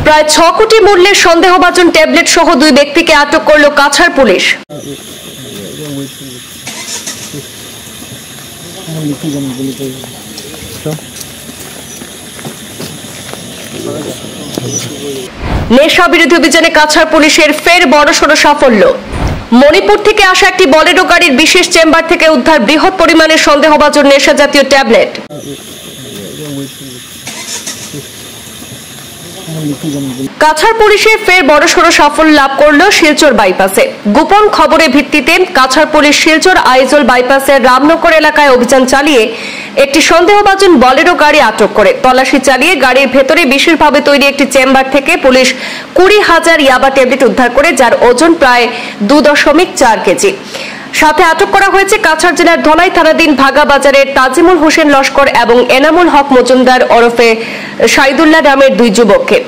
প্রায় 6 কোটি মূল্যের সন্দেহভাজন ট্যাবলেট সহ 2 ব্যক্তিকে আটক করল কাছাড় পুলিশ। নেশা বিরোধী অভিযানে কাছাড় পুলিশের ফের বড়সড় সাফল্য। মণিপুর থেকে আসা একটি বলেরো গাড়ির বিশেষ চেম্বার থেকে উদ্ধার বৃহৎ পরিমাণের সন্দেহভাজন নেশা জাতীয় ট্যাবলেট। কাছাড় পুলিশের ফের বড়সড় সাফল্য লাভ করলো শিলচর বাইপাসে। গোপন খবরের ভিত্তিতে কাছাড় পুলিশ শিলচর আইজল বাইপাসের রামনগর এলাকায় অভিযান চালিয়ে একটি সন্দেহভাজন বলেরো গাড়ি আটক করে তল্লাশি চালিয়ে গাড়ির ভেতরে বিশেষভাবে তৈরি একটি চেম্বার থেকে পুলিশ 20,000 ইয়াবা ট্যাবলেট উদ্ধার করে, যার ওজন প্রায় 2.4 কেজি। সাথে আটক করা হয়েছে কাছাড় জেলার ধলাই থানাধীন ভাগা বাজারের তাজিমুল হোসেন লস্কর এবং এনামুল হক মজুমদার ওরফে শাহিদুল্লাহ নামের 2 যুবককে।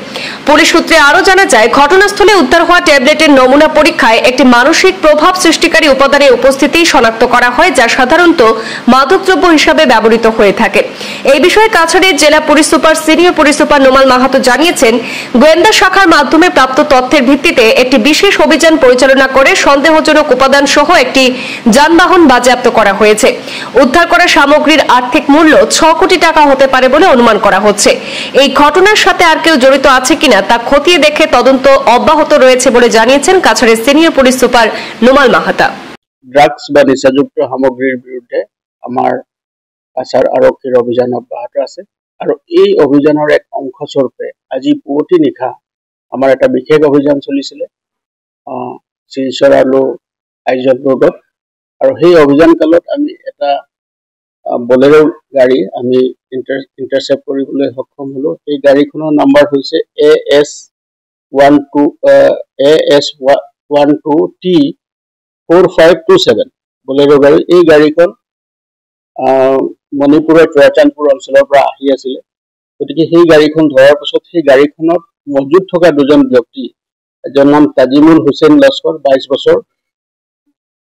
পুলিশ সূত্রে আরো জানা যায়, ঘটনাস্থলে উদ্ধার হওয়া ট্যাবলেটের নমুনা পরীক্ষায় একটি মানসিক প্রভাব সৃষ্টিকারী উপাদানের উপস্থিতি শনাক্ত করা হয়, যা সাধারণত মাদকদ্রব্য হিসাবে ব্যবহৃত হয়ে থাকে। এই বিষয়ে কাছাড়ের জেলা police super senior police super Nomal Mahato জানিয়েছেন, গোয়েন্দা শাখার মাধ্যমে প্রাপ্ত তথ্যের ভিত্তিতে একটি বিশেষ অভিযান পরিচালনা করে সন্দেহজনক উপাদান সহ একটি যানবাহন বাজেয়াপ্ত করা হয়েছে। উদ্ধার করা সামগ্রীর আর্থিক মূল্য 6 কোটি টাকা হতে পারে বলে অনুমান করা হচ্ছে। এই ঘটনার সাথে আর কেউ জড়িত আছে কিনা তা খতিয়ে দেখে তদন্ত অব্যাহত রয়েছে বলে জানিয়েছেন কাছাড়ের senior police super Numal Mahatta. Drugs বা নিচাযুক্ত সামগ্ৰীৰ বিৰুদ্ধে আমাৰ কাছাৰ আৰক্ষীৰ অভিযান অব্যাহত আছে আৰু এই অভিযানৰ এক অংশ স্বৰূপে আজি পুৱতি নিশা আমাৰ এটা বিশেষ অভিযান চলিছিলে শিলচৰ আৰু আইজল ৰোডত। আৰু সেই অভিযান কালত আমি এটা বলেৰো গাড়ী আমি ইণ্টাৰচেপ্ট কৰিবলৈ সক্ষম হলো। এই গাড়ীখনৰ নাম্বাৰ হৈছে AS12T4527 বলেৰো গাড়ী। এই গাড়ীখন মণিপুৰৰ চুৱাচানপুৰ অঞ্চলৰ পৰা আহি আছিল। গতিকে সেই গাড়ীখন ধৰাৰ পিছত সেই গাড়ীখনত মজুত থকা 2জন ব্যক্তি, এজন নাম তাজিমুল হোসেন লস্কর 22 বছৰ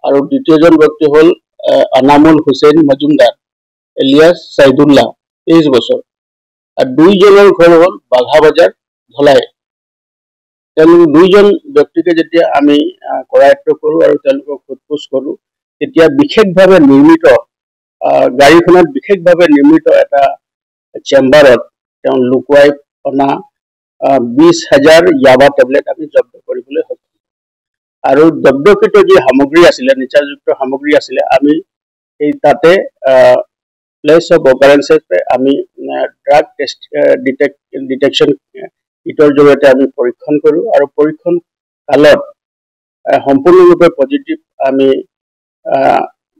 আৰু দ্বিতীয়জন ব্যক্তি হল আনামুল হোসেন মজুমদাৰ এলিয়াস শাহিদুল্লাহ 23 বছৰ। আৰু 2জনৰ ঘৰ হল বাঘা বাজাৰ ধলাই। তেওঁলোক 2জন ব্যক্তিকে যেতিয়া আমি কৰায়ত্ব কৰো আৰু তেওঁলোকক সোধপোছ কৰো, তেতিয়া বিশেষভাৱে নিৰ্মিত গাড়ীখনত বিশেষভাৱে নিৰ্মিত এটা চেম্বাৰত তেওঁ লুকুৱাই অনা 20,000 ইয়াবা টেবলেট আমি জব্দ কৰিবলৈ সক্ষম। আৰু জব্দকৃত যি সামগ্ৰী আছিলে, নিচাযুক্ত সামগ্ৰী আছিলে, আমি এই তাতে প্লেস অফ অকাৰেন্সে আমি ড্ৰাগ টেষ্ট ডিটেকশ্যন কিটৰ জৰিয়তে আমি পৰীক্ষণ কৰো আৰু পৰীক্ষণ কালত সম্পূৰ্ণৰূপে পজিটিভ আমি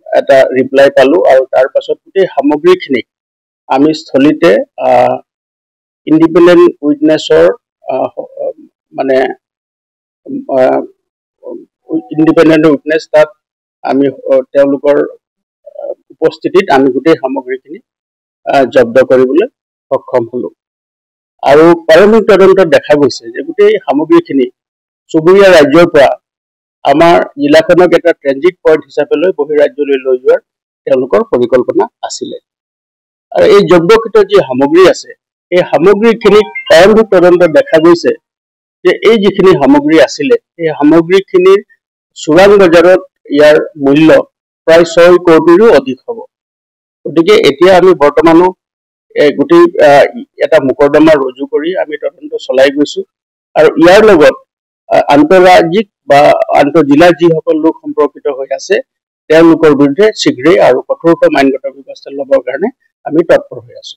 এটা ৰিপ্লাই পালো। আৰু তাৰ পাছত গোটেই সামগ্ৰীখিনি আমি স্থলীতে ইণ্ডিপেণ্ডেণ্ট উইটনেছৰ মানে ইণ্ডিপেণ্ডেণ্ট উইটনেছ তাত আমি তেওঁলোকৰ উপস্থিতিত আমি গোটেই সামগ্ৰীখিনি জব্দ কৰিবলৈ সক্ষম হলো। আৰু প্ৰাৰম্ভিক তদন্তত দেখা গৈছে যে গোটেই সামগ্ৰীখিনি চুবুৰীয়া ৰাজ্যৰ পৰা আমাৰ জিলাখনক এটা ট্ৰেনজিট পইণ্ট হিচাপে লৈ বহিৰাজ্যলৈ লৈ যোৱাৰ তেওঁলোকৰ পৰিকল্পনা আছিলে। আৰু এই জব্দকৃত যি সামগ্ৰী আছে, এই সামগ্ৰীখিনিক প্ৰাৰম্ভিক তদন্তত দেখা গৈছে যে এই যিখিনি সামগ্ৰী আছিলে, এই সামগ্ৰীখিনিৰ চোৰাং বজাৰত ইয়াৰ মূল্য প্ৰায় 6 কোটিৰো অধিক হ'ব। গতিকে এতিয়া আমি বৰ্তমানো গোটেই এটা মোকৰ্দমা ৰুজু কৰি আমি তদন্ত চলাই গৈছো। আৰু ইয়াৰ লগত আন্তঃৰাজ্যিক বা আন্তঃজিলা যিসকল লোক সম্পৰ্কিত হৈ আছে, তেওঁলোকৰ বিৰুদ্ধে শীঘ্ৰেই আৰু কঠোৰতম আইনগত ব্যৱস্থা ল'বৰ কাৰণে আমি তৎপৰ হৈ আছো।